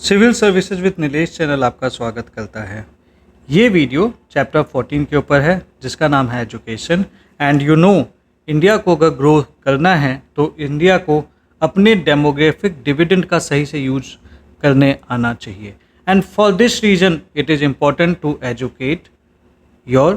Civil services with Nilesh channel आपका स्वागत करता है। ये वीडियो चैप्टर 14 के ऊपर है जिसका नाम है एजुकेशन। एंड इंडिया को अगर ग्रो करना है तो इंडिया को अपने डेमोग्राफिक डिविडेंड का सही से यूज करने आना चाहिए। And for this reason it is important to educate your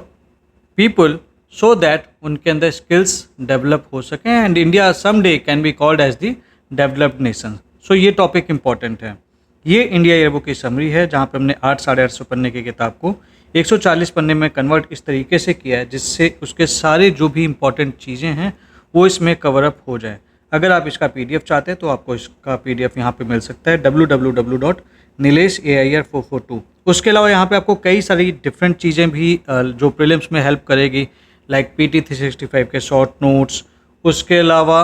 people so that उनके अंदर स्किल्स डेवलप हो सकें and India someday can be called as the developed nation. So ये टॉपिक इम्पॉर्टेंट है। ये इंडिया ईयर बुक की summary है जहाँ पे हमने 800-850 पन्ने की किताब को 140 पन्ने में कन्वर्ट इस तरीके से किया है जिससे उसके सारे जो भी इम्पॉर्टेंट चीज़ें हैं वो इसमें कवर अप हो जाए। अगर आप इसका PDF चाहते हैं तो आपको इसका PDF यहाँ पे मिल सकता है www.nilesh.air442। उसके अलावा यहाँ पे आपको कई सारी डिफरेंट चीज़ें भी जो प्रीलिम्स में हेल्प करेगी, लाइक PT 365 के शॉर्ट नोट्स, उसके अलावा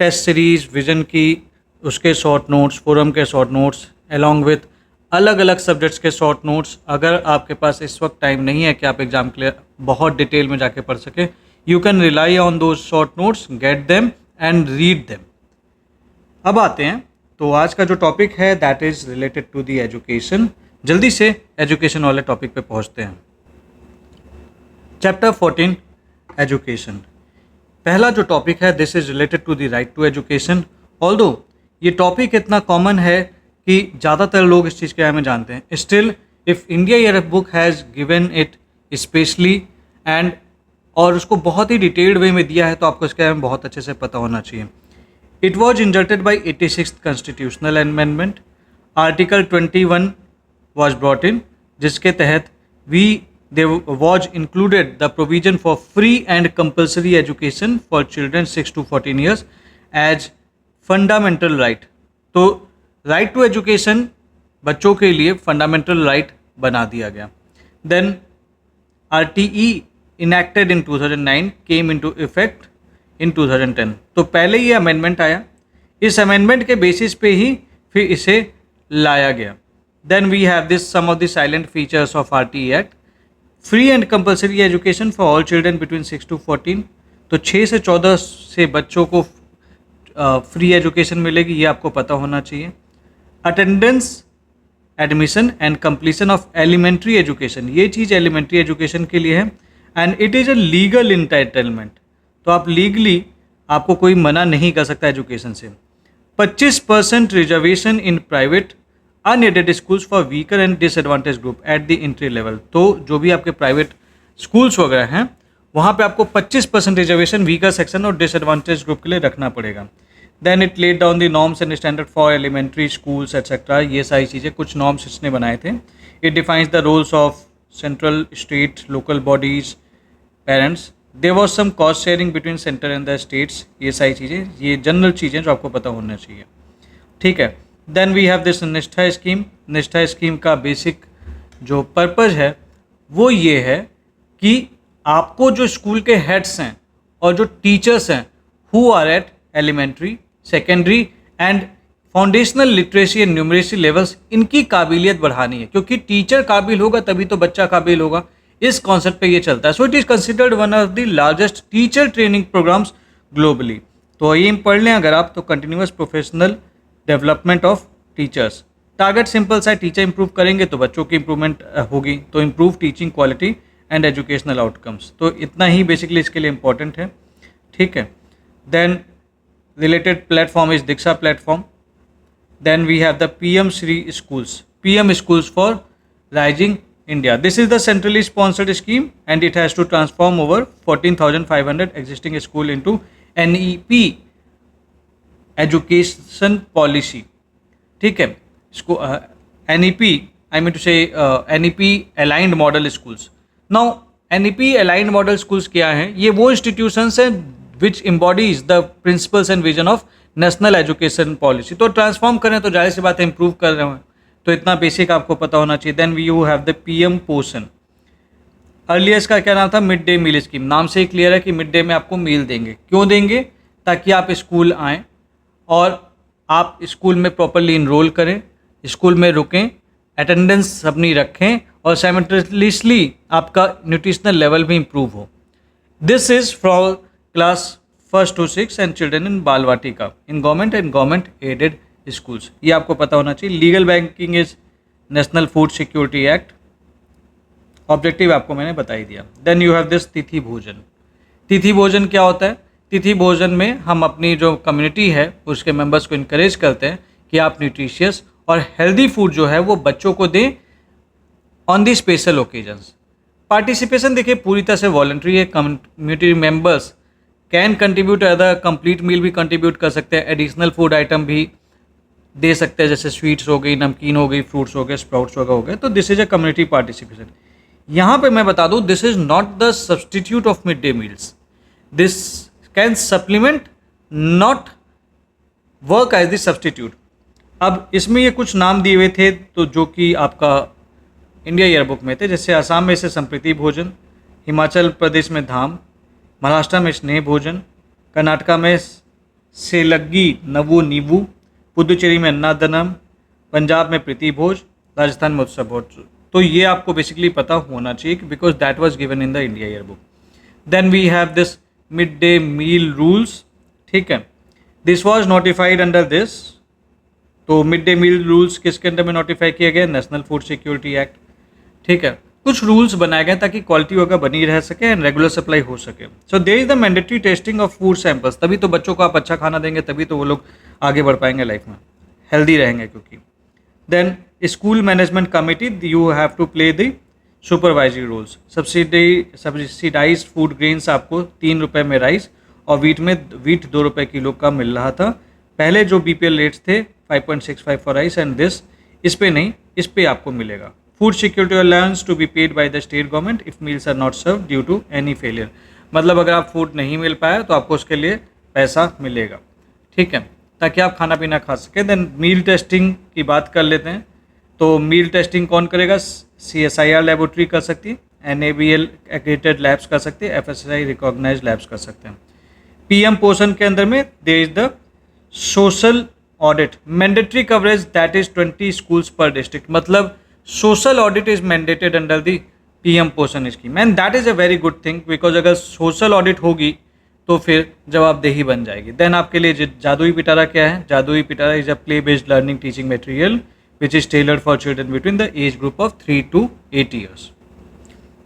टेस्ट सीरीज़ विजन की उसके शॉर्ट नोट्स, फोरम के शॉर्ट नोट्स, अलॉन्ग विथ अलग अलग सब्जेक्ट्स के शॉर्ट नोट्स। अगर आपके पास इस वक्त टाइम नहीं है कि आप एग्ज़ाम के लिए बहुत डिटेल में जाके पढ़ सकें, you can rely on those short notes, get them and read them. अब आते हैं तो आज का जो टॉपिक है that is related to the education. जल्दी से एजुकेशन वाले टॉपिक पे पहुँचते हैं। Chapter 14 education. पहला जो टॉपिक है this is related to the right to education. Although ये टॉपिक इतना कॉमन है कि ज़्यादातर लोग इस चीज़ के बारे में जानते हैं, still if India year book has given it specially and और उसको बहुत ही डिटेल्ड वे में दिया है तो आपको इसके बारे में बहुत अच्छे से पता होना चाहिए। It was inserted by 86th constitutional amendment. Article 21 was brought in जिसके तहत there was included the provision for free and compulsory education for children 6 to 14 years as fundamental right। तो right to education बच्चों के लिए fundamental right बना दिया गया। Then RTE enacted in 2009 came into effect in 2010। तो पहले ये amendment आया, इस amendment के basis पे ही फिर इसे लाया गया। Then we have this some of the silent features of RTE Act। Free and compulsory education for all children between 6 to 14। तो 6 से 14 से बच्चों को फ्री एजुकेशन मिलेगी, ये आपको पता होना चाहिए। Attendance, admission and completion of elementary education, ये चीज़ एलिमेंट्री एजुकेशन के लिए है and it is a legal entitlement. तो आप लीगली आपको कोई मना नहीं कर सकता एजुकेशन से। 25% reservation in private unaided schools for weaker and disadvantage group at the entry level. तो जो भी आपके प्राइवेट स्कूल्स वगैरह हैं वहाँ पे आपको 25% रिजर्वेशन वीकर सेक्शन और डिसएडवांटेज ग्रुप के लिए रखना पड़ेगा। Then it laid down the norms and standard for elementary schools etcetera. ये सारी चीज़ें कुछ नॉर्म्स इसने बनाए थे। It defines the roles of central, state, local bodies, parents. There was some cost sharing between centre and the states. ये सारी चीज़ें, ये जनरल चीज़ें जो आपको पता होना चाहिए, ठीक है। देन वी हैव दिस निष्ठा स्कीम। निष्ठा स्कीम का बेसिक जो पर्पज़ है वो ये है कि आपको जो स्कूल के हेड्स हैं और जो टीचर्स हैं who are at elementary, secondary and foundational literacy and numeracy levels, इनकी काबिलियत बढ़ानी है, क्योंकि टीचर काबिल होगा तभी तो बच्चा काबिल होगा। इस कॉन्सेप्ट पे ये चलता है। So it is considered one of the largest teacher training programmes globally. तो ये पढ़ लें अगर आप, तो continuous professional development of teachers. Target simple सा है, टीचर इंप्रूव करेंगे तो बच्चों की इंप्रूवमेंट होगी, तो improve teaching quality and educational outcomes. तो इतना ही बेसिकली इसके लिए इंपॉर्टेंट है, ठीक है। Then related platform is Diksha platform. Then we have the PM Shri schools, PM schools for rising India. This is the centrally sponsored scheme and it has to transform over 14,500 existing school into NEP education policy, ठीक है। इसको NEP I mean to say NEP aligned model schools. Now NEP aligned model schools क्या हैं? ये वो institutions हैं which embodies the principles and vision of national education policy. तो transform करें तो जाहिर सी बात है इंप्रूव कर रहे हैं, तो इतना बेसिक आपको पता होना चाहिए। Then you have the PM Poshan. Earlier इसका क्या नाम था? Mid day meal scheme. नाम से ही क्लियर है कि मिड डे में आपको मील देंगे। क्यों देंगे? ताकि आप स्कूल आएँ और आप स्कूल में प्रॉपरली इनरोल करें, स्कूल में रुकें, अटेंडेंस अपनी रखें और साइमल्टेनियसली आपका न्यूट्रिशनल लेवल भी इम्प्रूव हो। This is for class 1 to 6 and children in Bal Vatika in government and government aided schools, ये आपको पता होना चाहिए। Legal backing is national food security act, objective आपको मैंने बता ही दिया। देन यू हैव दिस तिथि भोजन। तिथि भोजन क्या होता है? तिथि भोजन में हम अपनी जो कम्युनिटी है उसके मेंबर्स को इनकरेज करते हैं कि आप न्यूट्रिशियस और हेल्दी फूड जो है वो बच्चों को दें on the special occasions. Participation देखिए पूरी तरह से वॉलंटरी है। Community members can contribute, other complete meal भी कंट्रीब्यूट कर सकते हैं, एडिशनल फूड आइटम भी दे सकते हैं, जैसे स्वीट्स हो गई, नमकीन हो गई, फ्रूट्स हो गए, स्प्राउट्स हो गए। तो this is a community participation. यहाँ पे मैं बता दूँ, this is not the substitute of mid day meals, this can supplement not work as the substitute. अब इसमें ये कुछ नाम दिए हुए थे तो जो कि आपका इंडिया ईयरबुक में थे, जैसे असम में से संप्रीति भोजन, हिमाचल प्रदेश में धाम, महाराष्ट्र में स्नेह भोजन, कर्नाटका में सेलग्गी नवो नींबू, पुदुचेरी में अन्नादनम, पंजाब में प्रीति भोज, राजस्थान में उत्सव भोज। तो ये आपको बेसिकली पता होना चाहिए because that was given in the India yearbook. Then we have this mid day meal rules, ठीक है, this was notified under this. तो मिड डे मील रूल्स किसके अंडर में नोटिफाई किया गया? नेशनल फूड सिक्योरिटी एक्ट, ठीक है। कुछ रूल्स बनाए गए ताकि क्वालिटी वगैरह बनी रह सके एंड रेगुलर सप्लाई हो सके। So there is the mandatory testing of food samples, तभी तो बच्चों को आप अच्छा खाना देंगे, तभी तो वो लोग आगे बढ़ पाएंगे लाइफ में, हेल्दी रहेंगे क्योंकि। Then school management committee, you have to play the supervisory roles. Subsidize food grains आपको 3 रुपये में राइस और वीट 2 रुपये किलो का मिल रहा था। पहले जो BPL रेट्स थे 5.65 फॉर राइस एंड दिस, इस पे नहीं, इस पे आपको मिलेगा। Food security allowance to be paid by the state government if meals are not serve due to any failure, मतलब अगर आप फूड नहीं मिल पाया तो आपको उसके लिए पैसा मिलेगा, ठीक है, ताकि आप खाना पीना खा सकें। देन मील टेस्टिंग की बात कर लेते हैं। तो मील टेस्टिंग कौन करेगा? CSIR लेबोरेटरी कर सकती है, NABL एक्रेडिटेड लैब्स कर सकते हैं, FSSAI रिकॉग्नाइज लैब्स कर सकते हैं। PM पोषण के अंदर में there is the social audit mandatory coverage that is 20 schools per district, मतलब social audit is mandated under the PM Poshan scheme and that is a very good thing because अगर social audit होगी तो फिर जवाबदेही बन जाएगी। देन आपके लिए जादुई पिटारा क्या है? Jadui Pitara is a play based learning teaching material which is tailored for children between the age group of 3 to 8 years.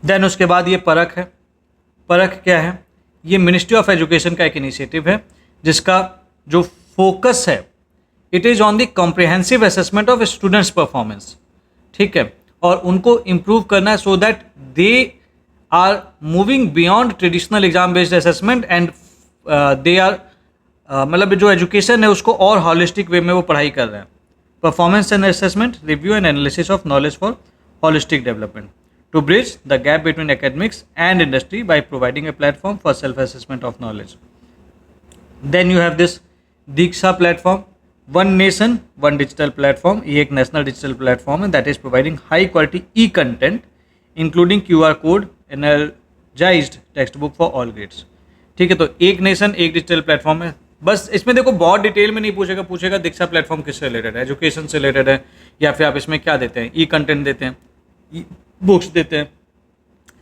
Then उसके बाद ये परख है। परख क्या है? ये मिनिस्ट्री ऑफ एजुकेशन का एक इनिशिएटिव है जिसका जो फोकस है it is on the comprehensive assessment of students performance, ठीक है, और उनको इम्प्रूव करना है so that they are moving beyond traditional exam based assessment and they are मतलब जो एजुकेशन है उसको और हॉलिस्टिक वे में वो पढ़ाई कर रहे हैं। Performance and assessment, review and analysis of knowledge for holistic development to bridge the gap between academics and industry by providing a platform for self-assessment of knowledge. Then you have this Diksha platform, one nation, one digital platform. ये एक national digital platform है that is providing high quality e-content including QR code energized textbook for all grades. ठीक है, तो एक nation एक digital platform है। बस इसमें देखो बहुत डिटेल में नहीं पूछेगा दीक्षा प्लेटफॉर्म किससे रिलेटेड है, एजुकेशन से रिलेटेड है या फिर आप इसमें क्या देते हैं, ई कंटेंट देते हैं, बुक्स देते हैं।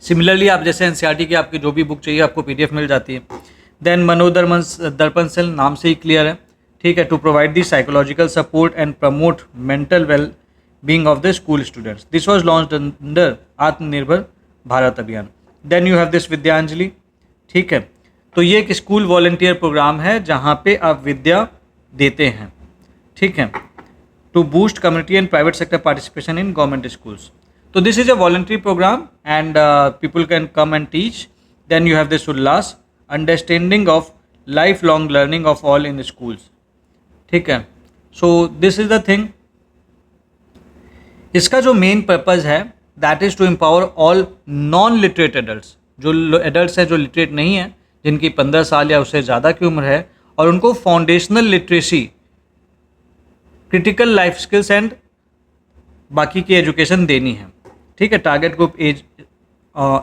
सिमिलरली आप जैसे NCERT की आपकी जो भी बुक चाहिए आपको PDF मिल जाती है। देन मनोदर्पण दर्पण सेल, नाम से ही क्लियर है, ठीक है, to provide the psychological support and promote mental well being of the school students. This was launched under Atmanirbhar Bharat Abhiyan. Then you have this Vidyanjali, ठीक है, तो ये एक स्कूल वॉलंटियर प्रोग्राम है जहाँ पे आप विद्या देते हैं, ठीक है, to boost community and private sector participation in government schools. So this is a voluntary program and people can come and teach. Then you have this Ullas, understanding of lifelong learning of all in the schools. ठीक है, so this is the thing. इसका जो main purpose है that is to empower all non-literate adults, जो adults हैं जो literate नहीं हैं, जिनकी 15 साल या उससे ज़्यादा की उम्र है, और उनको foundational literacy, critical life skills and बाकी की एजुकेशन देनी है, ठीक है। Target group as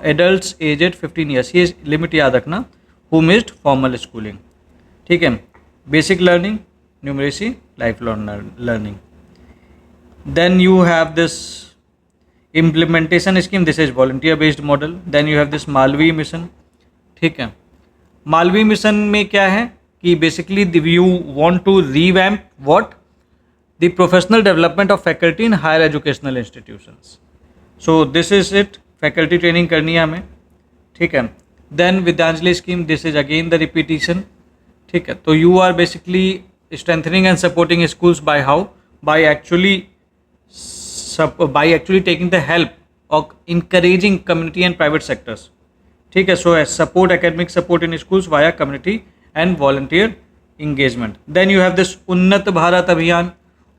adults aged 15 years, ये लिमिट याद रखना, हु मिस्ड फॉर्मल स्कूलिंग, ठीक है, basic learning, numeracy, life long learning. Then you have this implementation scheme, this is volunteer based model. Then you have this Malviya mission, ठीक है। Malviya mission में क्या है कि basically you want to revamp what the professional development of faculty in higher educational institutions. So this is it. Faculty training करनी है हमें, ठीक है. Then Vidyanjali scheme, this is again the repetition, ठीक है. तो you are basically strengthening and supporting schools by how? By actually taking the help of encouraging community and private sectors, ठीक है. So support academic support in schools via community and volunteer engagement. Then you have this उन्नत भारत अभियान.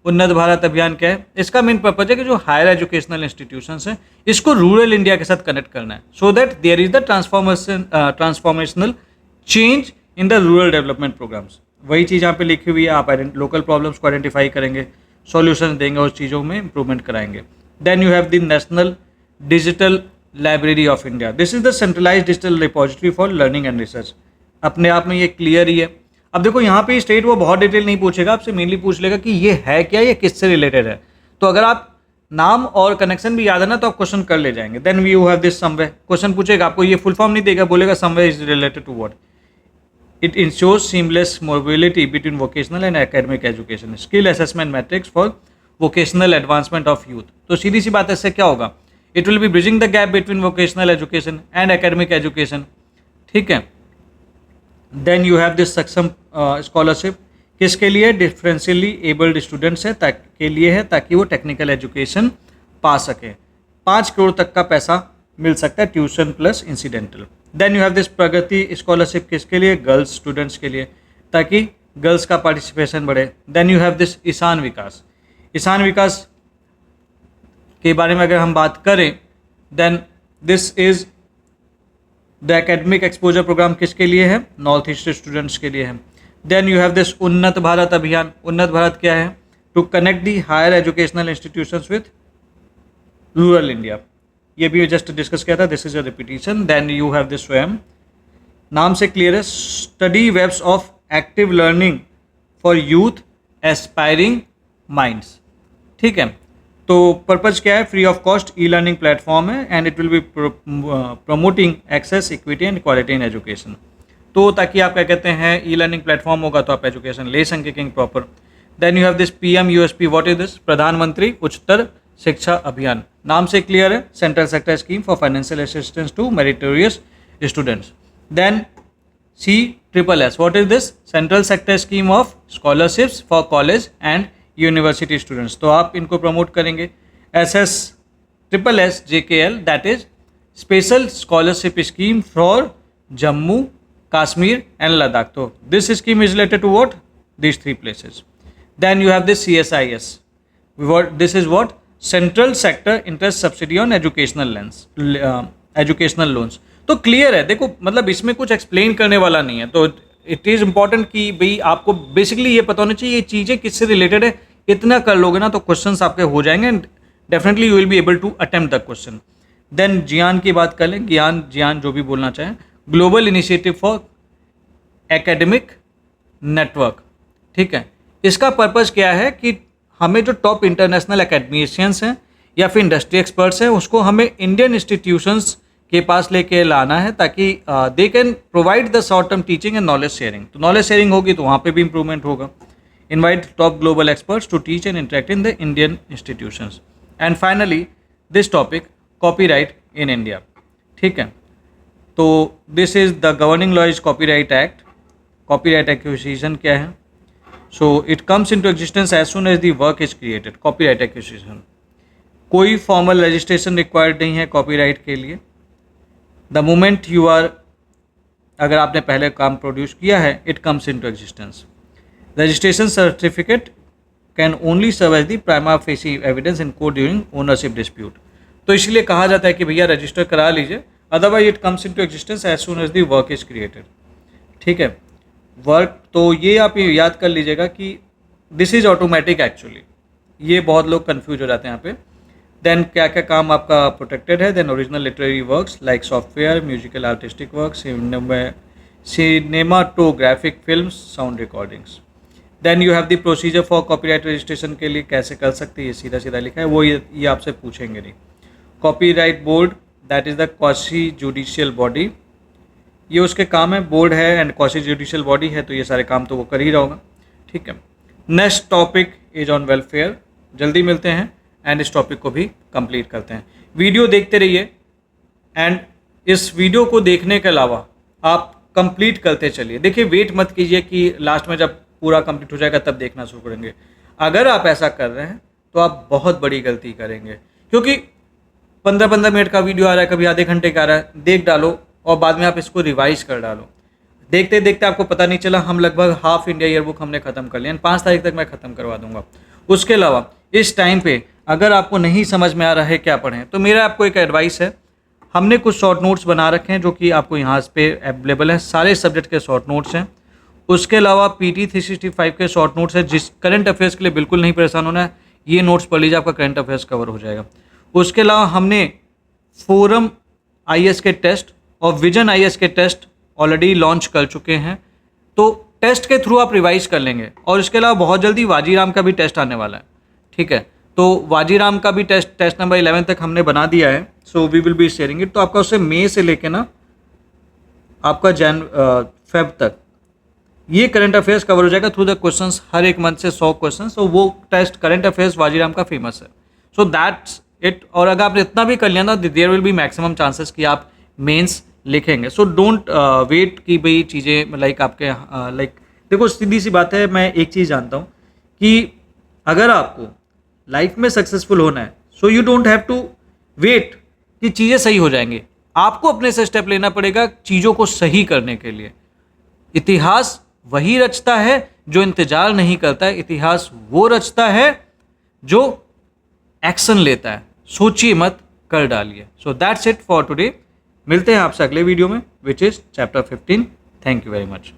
उन्नत भारत अभियान क्या है? इसका main purpose है कि जो हायर एजुकेशनल इंस्टीट्यूशंस हैं इसको रूरल इंडिया के साथ कनेक्ट करना है, so that there is the transformational change in the rural development programs. वही चीज़ यहाँ पे लिखी हुई है. आप लोकल प्रॉब्लम्स को आइडेंटिफाई करेंगे, सॉल्यूशंस देंगे, उस चीज़ों में इंप्रूवमेंट कराएंगे. Then you have the national digital library of India. This is the centralize digital repository for learning and research. अपने आप में ये क्लियर ही है. अब देखो यहाँ पे स्टेट वो बहुत डिटेल नहीं पूछेगा, आपसे मेनली पूछ लेगा कि ये है क्या, ये किससे रिलेटेड है. तो अगर आप नाम और कनेक्शन भी याद है ना तो आप क्वेश्चन कर ले जाएंगे. Then we you have this Samvay. Question पूछेगा, आपको ये फुल फॉर्म नहीं देगा, बोलेगा Samvay is related to what. It ensures seamless mobility between vocational and academic education. Skill assessment metrics for vocational advancement of youth. तो सीधी सी बात है, इससे क्या होगा? It will be bridging the gap between vocational education and academic education. ठीक है. Then you have this सक्षम scholarship. किसके लिए? डिफरेंशियली एबल्ड स्टूडेंट्स है के लिए है, ताकि वो टेक्निकल एजुकेशन पा सके. 5 करोड़ तक का पैसा मिल सकता है, tuition plus incidental. Then you have this Pragati scholarship. किसके लिए? गर्ल्स स्टूडेंट्स के लिए, ताकि गर्ल्स का पार्टिसिपेशन बढ़े. Then you have this Ishan Vikas. Ishan Vikas के बारे में अगर हम बात करें, then this is the academic exposure programme. किसके लिए है? नॉर्थ ईस्ट स्टूडेंट्स के लिए है. देन यू हैव दिस उन्नत भारत अभियान. उन्नत भारत क्या है? To connect the higher educational institutions with rural India. ये भी जस्ट डिस्कस किया था. This is a repetition. Then you have this Swayam. नाम से क्लियर है. Study webs of active learning for youth aspiring minds. ठीक है. तो पर्पज क्या है? Free of cost e learning platform है and it will be promoting access equity and quality in education. तो ताकि आप क्या कहते हैं, ई लर्निंग प्लेटफॉर्म होगा तो आप एजुकेशन ले सकेंगे proper. Then you have this PMUSP. What is this? Pradhanmantri Uchchatar Shiksha Abhiyan. नाम से क्लियर है. Central sector scheme for financial assistance to meritorious students. Then CSSS. What is this? Central sector scheme of scholarships for college and university students. तो आप इनको promote करेंगे. SSSS JKL, that is special scholarship scheme for Jammu Kashmir and Ladakh. तो this scheme is related to what? these 3 places. Then you have this CSIS. This is what? Central Sector Interest Subsidy on Educational Loans. तो clear है. देखो मतलब इसमें कुछ explain करने वाला नहीं है. तो इट इज़ इम्पॉर्टेंट कि भाई आपको बेसिकली ये पता होना चाहिए ये चीज़ें किससे रिलेटेड है. इतना कर लोगे ना तो क्वेश्चंस आपके हो जाएंगे and definitely you will be able to attempt the question. Then GIAN की बात कर लें. जियान जो भी बोलना चाहें. Global initiative for academic network. ठीक है. इसका पर्पज़ क्या है कि हमें जो टॉप इंटरनेशनल एकेडमिशियंस हैं या फिर इंडस्ट्री एक्सपर्ट्स हैं उसको हमें इंडियन इंस्टीट्यूशंस के पास लेके लाना है ताकि they can provide the short term teaching and knowledge sharing. तो नॉलेज शेयरिंग होगी तो वहाँ पे भी इंप्रूवमेंट होगा. Invite top global experts to teach and interact in the Indian institutions. And finally this topic copyright in India. ठीक है. तो this is the governing law is copyright act. Copyright acquisition क्या है? So it comes into existence as soon as the work is created. Copyright acquisition. कोई formal registration required नहीं है copyright के लिए. द मोमेंट यू आर, अगर आपने पहले काम प्रोड्यूस किया है, it comes into existence. Registration certificate can only serve as the prima facie evidence in court during ownership dispute. तो इसलिए कहा जाता है कि भैया रजिस्टर करा लीजिए, otherwise it comes into existence as soon as the work is created. ठीक है. वर्क, तो ये आप ये याद कर लीजिएगा कि दिस इज़ ऑटोमेटिक. एक्चुअली ये बहुत लोग कंफ्यूज हो जाते हैं यहाँ पे. देन क्या क्या काम आपका प्रोटेक्टेड है? Then original literary works like software, musical artistic work, cinematographic films, sound recordings. Then you have the procedure for copyright registration के लिए कैसे कर सकते हैं, ये सीधा सीधा लिखा है, वो ये आपसे पूछेंगे नहीं. Copyright board, that is the quasi judicial body. ये उसके काम है. बोर्ड है एंड क्वासी जुडिशियल बॉडी है तो ये सारे काम तो वो कर ही रहा होगा. ठीक है. Next topic as on welfare. जल्दी मिलते हैं एंड इस टॉपिक को भी कंप्लीट करते हैं। वीडियो देखते रहिए एंड इस वीडियो को देखने के अलावा आप कंप्लीट करते चलिए। देखिए, वेट मत कीजिए कि लास्ट में जब पूरा कंप्लीट हो जाएगा तब देखना शुरू करेंगे। अगर आप ऐसा कर रहे हैं तो आप बहुत बड़ी गलती करेंगे, क्योंकि 15-15 मिनट का वीडियो आ रहा है, कभी आधे घंटे का आ रहा है, देख डालो और बाद में आप इसको रिवाइज कर डालो। देखते देखते आपको पता नहीं चला, हम लगभग हाफ इंडिया ईयर बुक हमने ख़त्म कर लिया। 5 तारीख तक मैं ख़त्म करवा दूंगा। उसके अलावा इस टाइम पे अगर आपको नहीं समझ में आ रहा है क्या पढ़ें, तो मेरा आपको एक एडवाइस है, हमने कुछ शॉर्ट नोट्स बना रखे हैं जो कि आपको यहाँ पे अवेलेबल है। सारे सब्जेक्ट के शॉर्ट नोट्स हैं। उसके अलावा PT 365 के शॉर्ट नोट्स है। जिस करंट अफेयर्स के लिए बिल्कुल नहीं परेशान होना है, ये नोट्स पढ़ लीजिए, आपका करंट अफेयर्स कवर हो जाएगा। उसके अलावा हमने फोरम IAS के टेस्ट और विजन IAS के टेस्ट ऑलरेडी लॉन्च कर चुके हैं, तो टेस्ट के थ्रू आप रिवाइज कर लेंगे। और इसके अलावा बहुत जल्दी वाजीराम का भी टेस्ट आने वाला है, ठीक है। तो वाजीराम का भी टेस्ट नंबर 11 तक हमने बना दिया है, so we will be sharing it. तो आपका उससे मई से लेके ना आपका फेब तक ये करंट अफेयर्स कवर हो जाएगा थ्रू द क्वेश्चंस। हर एक मंथ से 100 क्वेश्चंस, तो वो टेस्ट करंट अफेयर्स वाजीराम का फेमस है। So that's it. और अगर आपने इतना भी कर लिया ना, there will be maximum chances कि आप मेंस लिखेंगे। सो डोंट वेट कि भाई चीज़ें लाइक आपके देखो, सीधी सी बात है, मैं एक चीज़ जानता हूँ कि अगर आपको लाइफ में सक्सेसफुल होना है, so you don't have to wait कि चीज़ें सही हो जाएंगी। आपको अपने से स्टेप लेना पड़ेगा चीज़ों को सही करने के लिए। इतिहास वही रचता है जो इंतजार नहीं करता है, इतिहास वो रचता है जो एक्शन लेता है। सोचिए मत, कर डालिए। सो दैट्स इट फॉर टुडे। मिलते हैं आपसे अगले वीडियो में, which is chapter 15। Thank you very much.